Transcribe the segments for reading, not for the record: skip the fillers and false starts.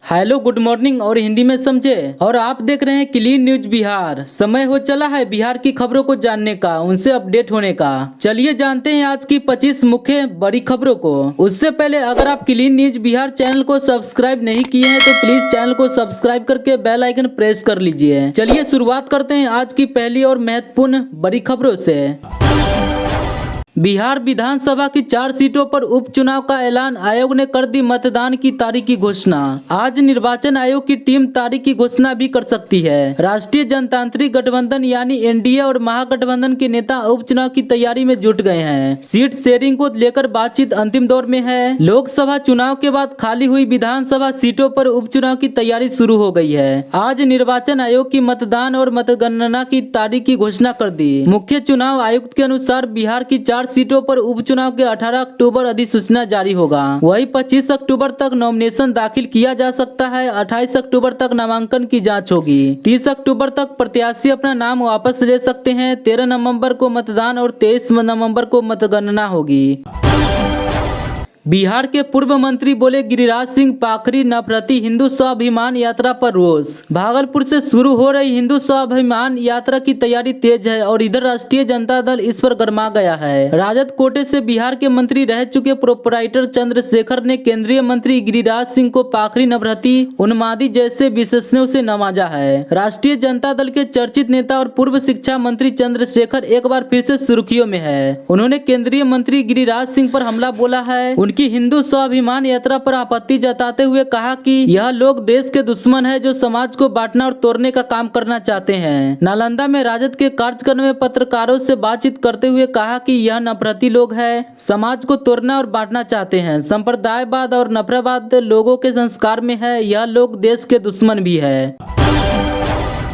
Hello good morning और हिंदी में समझे। और आप देख रहे हैं क्लीन न्यूज बिहार। समय हो चला है बिहार की खबरों को जानने का, उनसे अपडेट होने का। चलिए जानते हैं आज की 25 मुख्य बड़ी खबरों को। उससे पहले अगर आप क्लीन न्यूज बिहार चैनल को सब्सक्राइब नहीं किए हैं तो प्लीज चैनल को सब्सक्राइब करके बेल आइकन प्रेस कर लीजिए। चलिए शुरुआत करते हैं आज की पहली और महत्वपूर्ण बड़ी खबरों से। बिहार विधानसभा की 4 सीटों पर उपचुनाव का ऐलान, आयोग ने कर दी मतदान की तारीख की घोषणा। आज निर्वाचन आयोग की टीम तारीख की घोषणा भी कर सकती है। राष्ट्रीय जनतांत्रिक गठबंधन यानी एनडीए और महागठबंधन के नेता उपचुनाव की तैयारी में जुट गए हैं। सीट शेयरिंग को लेकर बातचीत अंतिम दौर में है। लोकसभा चुनाव के बाद खाली हुई विधानसभा सीटों पर उपचुनाव की तैयारी शुरू हो गई है। आज निर्वाचन आयोग की मतदान और मतगणना की तारीख की घोषणा कर दी। मुख्य चुनाव आयुक्त के अनुसार बिहार की 4 सीटों पर उपचुनाव के 18 अक्टूबर अधिसूचना जारी होगा। वही 25 अक्टूबर तक नॉमिनेशन दाखिल किया जा सकता है। 28 अक्टूबर तक नामांकन की जांच होगी। 30 अक्टूबर तक प्रत्याशी अपना नाम वापस ले सकते हैं। 13 नवंबर को मतदान और 23 नवंबर को मतगणना होगी। बिहार के पूर्व मंत्री बोले गिरिराज सिंह पाखरी नफरती, हिंदू स्वाभिमान यात्रा पर रोष। भागलपुर से शुरू हो रही हिंदू स्वाभिमान यात्रा की तैयारी तेज है और इधर राष्ट्रीय जनता दल इस पर गरमा गया है। राजद कोटे से बिहार के मंत्री रह चुके प्रोपराइटर चंद्रशेखर ने केंद्रीय मंत्री गिरिराज सिंह को पाखरी नफरती, उन्मादी जैसे विशेषणों से नवाजा है। राष्ट्रीय जनता दल के चर्चित नेता और पूर्व शिक्षा मंत्री चंद्रशेखर एक बार फिर से सुर्खियों में है। उन्होंने केंद्रीय मंत्री गिरिराज सिंह पर हमला बोला है। की हिंदू स्वाभिमान यात्रा पर आपत्ति जताते हुए कहा कि यह लोग देश के दुश्मन है जो समाज को बांटना और तोड़ने का काम करना चाहते हैं। नालंदा में राजद के कार्यक्रम में पत्रकारों से बातचीत करते हुए कहा कि यह नफरती लोग हैं, समाज को तोड़ना और बांटना चाहते हैं। संप्रदायवाद और नफरतवाद लोगों के संस्कार में है। यह लोग देश के दुश्मन भी है।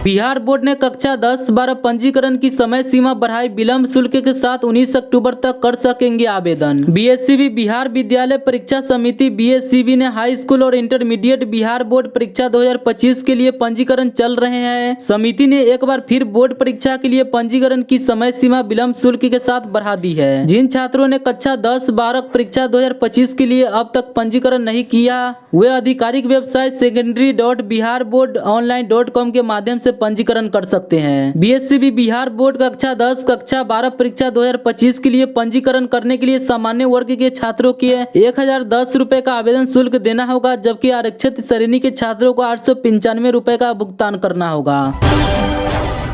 बिहार बोर्ड ने कक्षा 10-12 पंजीकरण की समय सीमा बढ़ाई। विलंब शुल्क के साथ 19 अक्टूबर तक कर सकेंगे आवेदन। बीएससीबी बिहार विद्यालय परीक्षा समिति बीएससीबी ने हाई स्कूल और इंटरमीडिएट बिहार बोर्ड परीक्षा 2025 के लिए पंजीकरण चल रहे हैं। समिति ने एक बार फिर बोर्ड परीक्षा के लिए पंजीकरण की समय सीमा विलंब शुल्क के साथ बढ़ा दी है। जिन छात्रों ने कक्षा 10-12 परीक्षा 2025 के लिए अब तक पंजीकरण नहीं किया, वे आधिकारिक वेबसाइट secondary.biharboardonline.com के माध्यम से पंजीकरण कर सकते हैं। बीएससीबी बिहार बोर्ड कक्षा 10 कक्षा 12 परीक्षा 2025 के लिए पंजीकरण करने के लिए सामान्य वर्ग के छात्रों के 1010 रुपए का आवेदन शुल्क देना होगा, जबकि आरक्षित श्रेणी के छात्रों को 895 रुपए का भुगतान करना होगा।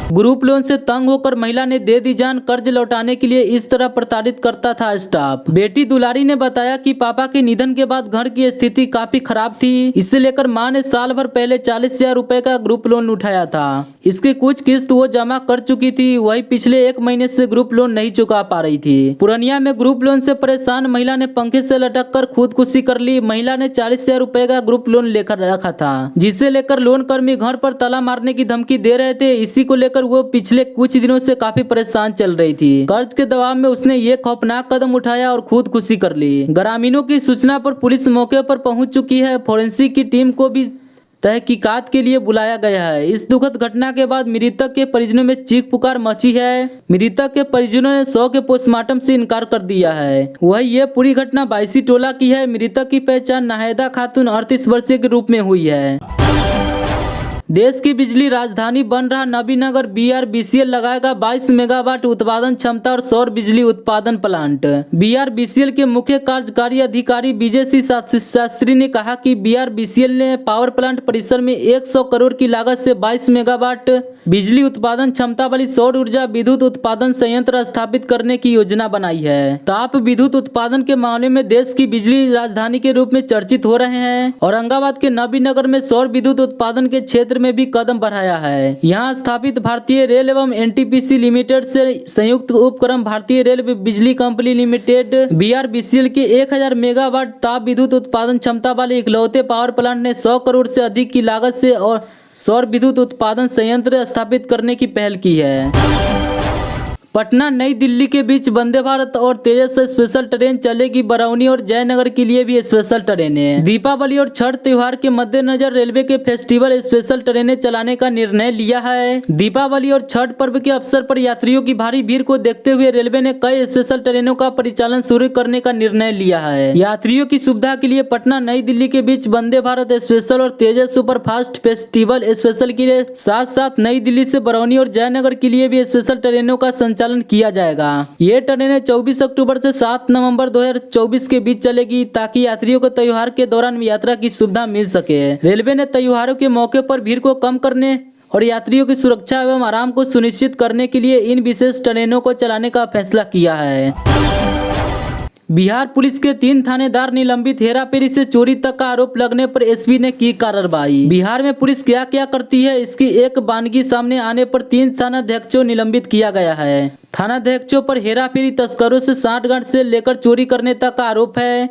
ग्रुप लोन से तंग होकर महिला ने दे दी जान, कर्ज लौटाने के लिए इस तरह प्रताड़ित करता था स्टाफ। बेटी दुलारी ने बताया कि पापा के निधन के बाद घर की स्थिति काफी खराब थी। इसे लेकर मां ने साल भर पहले 40,000 रुपए का ग्रुप लोन उठाया था। इसकी कुछ किस्त वो जमा कर चुकी थी। वही पिछले 1 महीने से ग्रुप लोन नहीं चुका पा रही थी। पूर्णिया में ग्रुप लोन से परेशान महिला ने पंखे से लटक कर खुदकुशी कर ली। महिला ने 40,000 रुपए का ग्रुप लोन लेकर रखा था, जिसे लेकर लोन कर्मी घर पर ताला मारने की धमकी दे रहे थे। इसी को लेकर वो पिछले कुछ दिनों से काफी परेशान चल रही थी। कर्ज के दबाव में उसने ये खौफनाक कदम उठाया और खुदकुशी कर ली। ग्रामीणों की सूचना पर पुलिस मौके पर पहुंच चुकी है। फोरेंसिक की टीम को भी तहकीकात के लिए बुलाया गया है। इस दुखद घटना के बाद मृतक के परिजनों में चीख पुकार मची है। मृतक के परिजनों ने शव के पोस्टमार्टम से इनकार कर दिया है। वही ये पूरी घटना बायसी टोला की है। मृतक की पहचान नाहेदा खातून 38 वर्षीय के रूप में हुई है। देश की बिजली राजधानी बन रहा नबीनगर बीआरबीसीएल लगाएगा 22 मेगावाट उत्पादन क्षमता और सौर बिजली उत्पादन प्लांट। बीआरबीसीएल के मुख्य कार्यकारी अधिकारी विजय सिंह शास्त्री ने कहा कि बीआरबीसीएल ने पावर प्लांट परिसर में 100 करोड़ की लागत से 22 मेगावाट बिजली उत्पादन क्षमता वाली सौर ऊर्जा विद्युत उत्पादन संयंत्र स्थापित करने की योजना बनाई है। ताप विद्युत उत्पादन के मामले में देश की बिजली राजधानी के रूप में चर्चित हो रहे हैं। औरंगाबाद के नबीनगर में सौर विद्युत उत्पादन के क्षेत्र में भी कदम बढ़ाया है। यहाँ स्थापित भारतीय रेल एवं एनटीपीसी लिमिटेड से संयुक्त उपक्रम भारतीय रेल बिजली कंपनी लिमिटेड बीआरबीसीएल के 1000 मेगावाट ताप विद्युत उत्पादन क्षमता वाले इकलौते पावर प्लांट ने 100 करोड़ से अधिक की लागत से और सौर विद्युत उत्पादन संयंत्र स्थापित करने की पहल की है। पटना नई दिल्ली के बीच वंदे भारत और तेजस स्पेशल ट्रेन चलेगी। बरौनी और जयनगर के लिए भी स्पेशल ट्रेनें। दीपावली और छठ त्योहार के मद्देनजर रेलवे के फेस्टिवल स्पेशल ट्रेनें चलाने का निर्णय लिया है। दीपावली और छठ पर्व के अवसर पर यात्रियों की भारी भीड़ को देखते हुए रेलवे ने कई स्पेशल ट्रेनों का परिचालन शुरू करने का निर्णय लिया है। यात्रियों की सुविधा के लिए पटना नई दिल्ली के बीच वंदे भारत स्पेशल और तेजस सुपर फास्ट फेस्टिवल स्पेशल के लिए साथ साथ नई दिल्ली से बरौनी और जयनगर के लिए भी स्पेशल ट्रेनों का संचालन किया जाएगा। ये ट्रेनें 24 अक्टूबर से 7 नवंबर 2024 के बीच चलेगी ताकि यात्रियों को त्योहार के दौरान यात्रा की सुविधा मिल सके। रेलवे ने त्योहारों के मौके पर भीड़ को कम करने और यात्रियों की सुरक्षा एवं आराम को सुनिश्चित करने के लिए इन विशेष ट्रेनों को चलाने का फैसला किया है। बिहार पुलिस के 3 थानेदार निलंबित। हेराफेरी से चोरी तक का आरोप लगने पर एसपी ने की कार्रवाई। बिहार में पुलिस क्या क्या करती है इसकी एक वानगी सामने आने पर 3 थानाध्यक्षों निलंबित किया गया है। थानाध्यक्षों पर हेराफेरी, तस्करों से सांठगांठ से लेकर चोरी करने तक का आरोप है,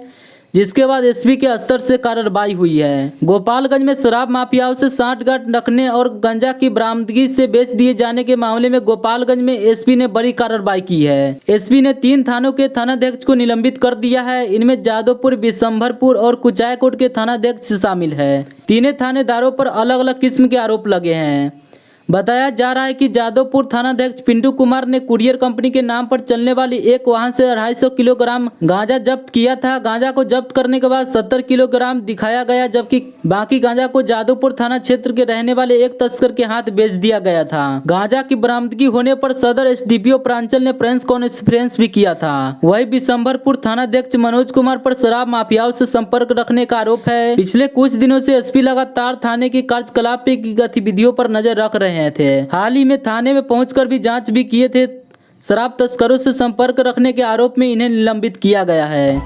जिसके बाद एसपी के स्तर से कार्रवाई हुई है। गोपालगंज में शराब माफियाओं से सांठगांठ रखने और गांजा की बरामदगी से बेच दिए जाने के मामले में गोपालगंज में एसपी ने बड़ी कार्रवाई की है। एसपी ने 3 थानों के थानाध्यक्ष को निलंबित कर दिया है। इनमें जादवपुर, बिशंभरपुर और कुचायकोट के थानाध्यक्ष शामिल है। तीनों थानेदारों पर अलग अलग किस्म के आरोप लगे हैं। बताया जा रहा है कि जादवपुर थानाध्यक्ष पिंटू कुमार ने कुरियर कंपनी के नाम पर चलने वाली एक वाहन से 250 किलोग्राम गांजा जब्त किया था। गांजा को जब्त करने के बाद 70 किलोग्राम दिखाया गया, जबकि बाकी गांजा को जादवपुर थाना क्षेत्र के रहने वाले एक तस्कर के हाथ बेच दिया गया था। गांजा की बरामदगी होने पर सदर एसडीपीओ प्रांचल ने प्रेस कॉन्फ्रेंस भी किया था। वही बिशंभरपुर थानाध्यक्ष मनोज कुमार पर शराब माफियाओं से संपर्क रखने का आरोप है। पिछले कुछ दिनों से एसपी लगातार थाने की कार्यकलाप की गतिविधियों पर नजर रख रहे थे। हाल ही में थाने में पहुंचकर भी जांच भी किए थे। शराब तस्करों से संपर्क रखने के आरोप में इन्हें निलंबित किया गया है।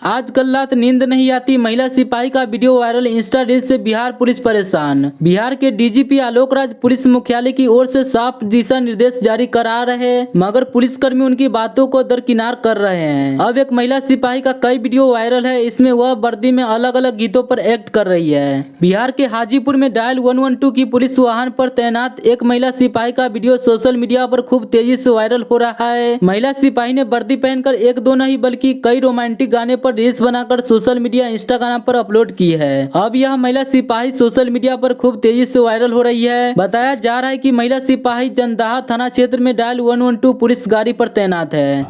आज कल रात नींद नहीं आती, महिला सिपाही का वीडियो वायरल। इंस्टा रील से बिहार पुलिस परेशान। बिहार के डीजीपी आलोक राज पुलिस मुख्यालय की ओर से साफ दिशा निर्देश जारी करा रहे हैं, मगर पुलिसकर्मी उनकी बातों को दरकिनार कर रहे हैं। अब एक महिला सिपाही का कई वीडियो वायरल है। इसमें वह वर्दी में अलग अलग गीतों पर एक्ट कर रही है। बिहार के हाजीपुर में डायल 112 की पुलिस वाहन पर तैनात एक महिला सिपाही का वीडियो सोशल मीडिया पर खूब तेजी से वायरल हो रहा है। महिला सिपाही ने वर्दी पहनकर एक दो नहीं बल्कि कई रोमांटिक गाने पर रील्स बनाकर सोशल मीडिया इंस्टाग्राम पर अपलोड की है। अब यह महिला सिपाही सोशल मीडिया पर खूब तेजी से वायरल हो रही है। बताया जा रहा है कि महिला सिपाही जंदाहा थाना क्षेत्र में डायल 112 पुलिस गाड़ी पर तैनात है।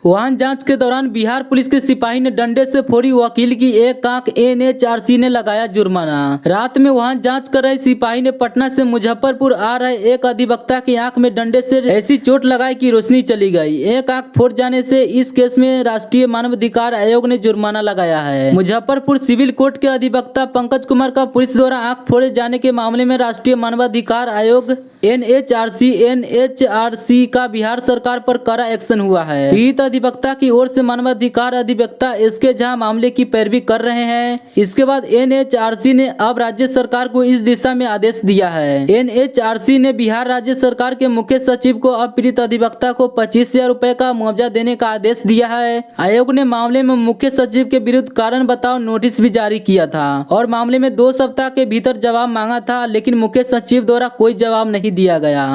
वाहन जांच के दौरान बिहार पुलिस के सिपाही ने डंडे से फोड़ी वकील की एक आंख। एनएचआरसी ने लगाया जुर्माना। रात में वाहन जांच कर रहे सिपाही ने पटना से मुजफ्फरपुर आ रहे एक अधिवक्ता की आंख में डंडे से ऐसी चोट लगाई कि रोशनी चली गई। एक आंख फोड़ जाने से इस केस में राष्ट्रीय मानवाधिकार आयोग ने जुर्माना लगाया है। मुजफ्फरपुर सिविल कोर्ट के अधिवक्ता पंकज कुमार का पुलिस द्वारा आंख फोड़े जाने के मामले में राष्ट्रीय मानवाधिकार आयोग एनएचआरसी का बिहार सरकार पर कड़ा एक्शन हुआ है। पीड़ित अधिवक्ता की ओर से मानवाधिकार अधिवक्ता एसके झा मामले की पैरवी कर रहे हैं। इसके बाद एनएचआरसी ने अब राज्य सरकार को इस दिशा में आदेश दिया है। एनएचआरसी ने बिहार राज्य सरकार के मुख्य सचिव को अब पीड़ित अधिवक्ता को 25,000 रुपए का मुआवजा देने का आदेश दिया है। आयोग ने मामले में मुख्य सचिव के विरुद्ध कारण बताओ नोटिस भी जारी किया था और मामले में 2 सप्ताह के भीतर जवाब मांगा था, लेकिन मुख्य सचिव द्वारा कोई जवाब नहीं दिया गया।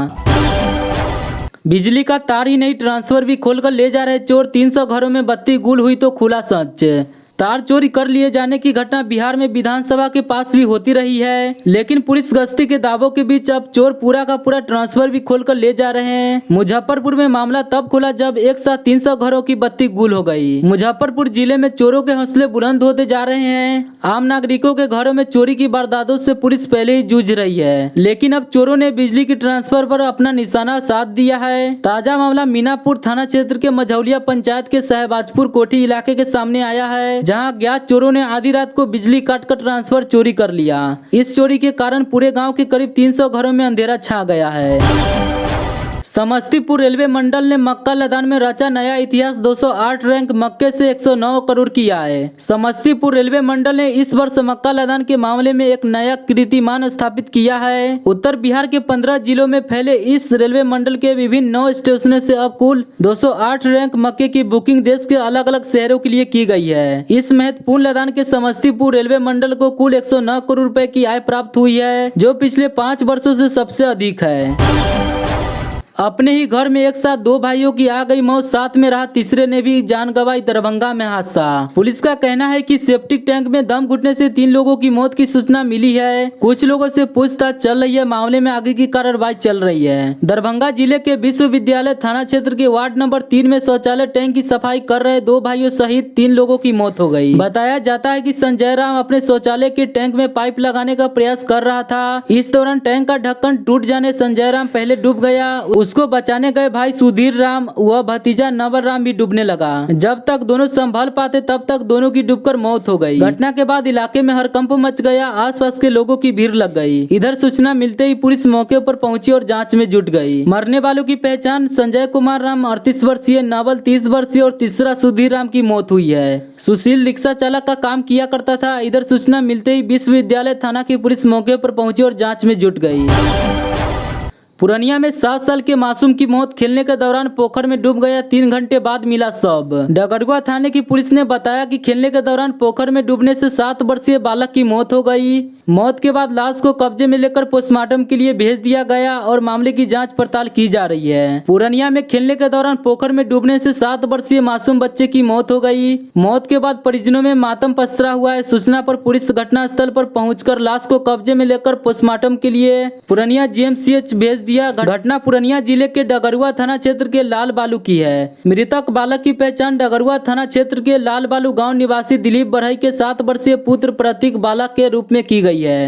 बिजली का तार ही नहीं, ट्रांसफर भी खोलकर ले जा रहे चोर। 300 घरों में बत्ती गुल हुई तो खुला सच। तार चोरी कर लिए जाने की घटना बिहार में विधानसभा के पास भी होती रही है, लेकिन पुलिस गश्ती के दावों के बीच अब चोर पूरा का पूरा ट्रांसफर भी खोलकर ले जा रहे हैं। मुजफ्फरपुर में मामला तब खुला जब एक साथ 300 घरों की बत्ती गुल हो गई। मुजफ्फरपुर जिले में चोरों के हौसले बुलंद होते जा रहे हैं। आम नागरिकों के घरों में चोरी की वारदातों से पुलिस पहले ही जूझ रही है, लेकिन अब चोरों ने बिजली की ट्रांसफर पर अपना निशाना साध दिया है। ताजा मामला मीनापुर थाना क्षेत्र के मझौलिया पंचायत के शहबाजपुर कोठी इलाके के सामने आया है, जहां अज्ञात चोरों ने आधी रात को बिजली काटकर ट्रांसफर चोरी कर लिया। इस चोरी के कारण पूरे गांव के करीब 300 घरों में अंधेरा छा गया है। समस्तीपुर रेलवे मंडल ने मक्का लदान में रचा नया इतिहास। 208 रैंक मक्के से 109 करोड़ की आय। समस्तीपुर रेलवे मंडल ने इस वर्ष मक्का लदान के मामले में एक नया कीर्तिमान स्थापित किया है। उत्तर बिहार के 15 जिलों में फैले इस रेलवे मंडल के विभिन्न 9 स्टेशनों से अब कुल 208 रैंक मक्के की बुकिंग देश के अलग अलग शहरों के लिए की गई है। इस महत्वपूर्ण लदान के समस्तीपुर रेलवे मंडल को कुल 109 करोड़ रुपए की आय प्राप्त हुई है, जो पिछले 5 वर्षों से सबसे अधिक है। अपने ही घर में एक साथ दो भाइयों की आ गई मौत, साथ में रहा तीसरे ने भी जान गंवाई। दरभंगा में हादसा। पुलिस का कहना है कि सेप्टिक टैंक में दम घुटने से 3 लोगों की मौत की सूचना मिली है। कुछ लोगों से पूछताछ चल रही है। मामले में आगे की कार्रवाई चल रही है। दरभंगा जिले के विश्वविद्यालय थाना क्षेत्र के वार्ड नंबर 3 में शौचालय टैंक की सफाई कर रहे 2 भाइयों सहित 3 लोगों की मौत हो गई। बताया जाता है कि संजय राम अपने शौचालय के टैंक में पाइप लगाने का प्रयास कर रहा था। इस दौरान टैंक का ढक्कन टूट जाने संजय राम पहले डूब गया। उसको बचाने गए भाई सुधीर राम व भतीजा नवल राम भी डूबने लगा। जब तक दोनों संभल पाते तब तक दोनों की डूबकर मौत हो गई। घटना के बाद इलाके में हड़कंप मच गया। आसपास के लोगों की भीड़ लग गई। इधर सूचना मिलते ही पुलिस मौके पर पहुंची और जांच में जुट गई। मरने वालों की पहचान संजय कुमार राम 38 वर्षीय, नवल 30 वर्षीय और तीसरा सुधीर राम की मौत हुई है। सुशील रिक्शा चालक का काम किया करता था। इधर सूचना मिलते ही विश्वविद्यालय थाना की पुलिस मौके पर पहुंची और जांच में जुट गई। पूर्णिया में 7 साल के मासूम की मौत, खेलने के दौरान पोखर में डूब गया, 3 घंटे बाद मिला शव। डगरुआ थाने की पुलिस ने बताया कि खेलने के दौरान पोखर में डूबने से 7 वर्षीय बालक की मौत हो गई। मौत के बाद लाश को कब्जे में लेकर पोस्टमार्टम के लिए भेज दिया गया और मामले की जांच पड़ताल की जा रही है। पूर्णिया में खेलने के दौरान पोखर में डूबने से 7 वर्षीय मासूम बच्चे की मौत हो गई। मौत के बाद परिजनों में मातम पसरा हुआ है। सूचना पर पुलिस घटनास्थल पर पहुंचकर लाश को कब्जे में लेकर पोस्टमार्टम के लिए पूर्णिया जीएमसीएच भेज दिया। घटना पूर्णिया जिले के डगरुआ थाना क्षेत्र के लाल बालू की है। मृतक बालक की पहचान डगरुआ थाना क्षेत्र के लाल बालू गांव निवासी दिलीप बढ़ई के 7 वर्षीय पुत्र प्रतीक बालक के रूप में की गई है।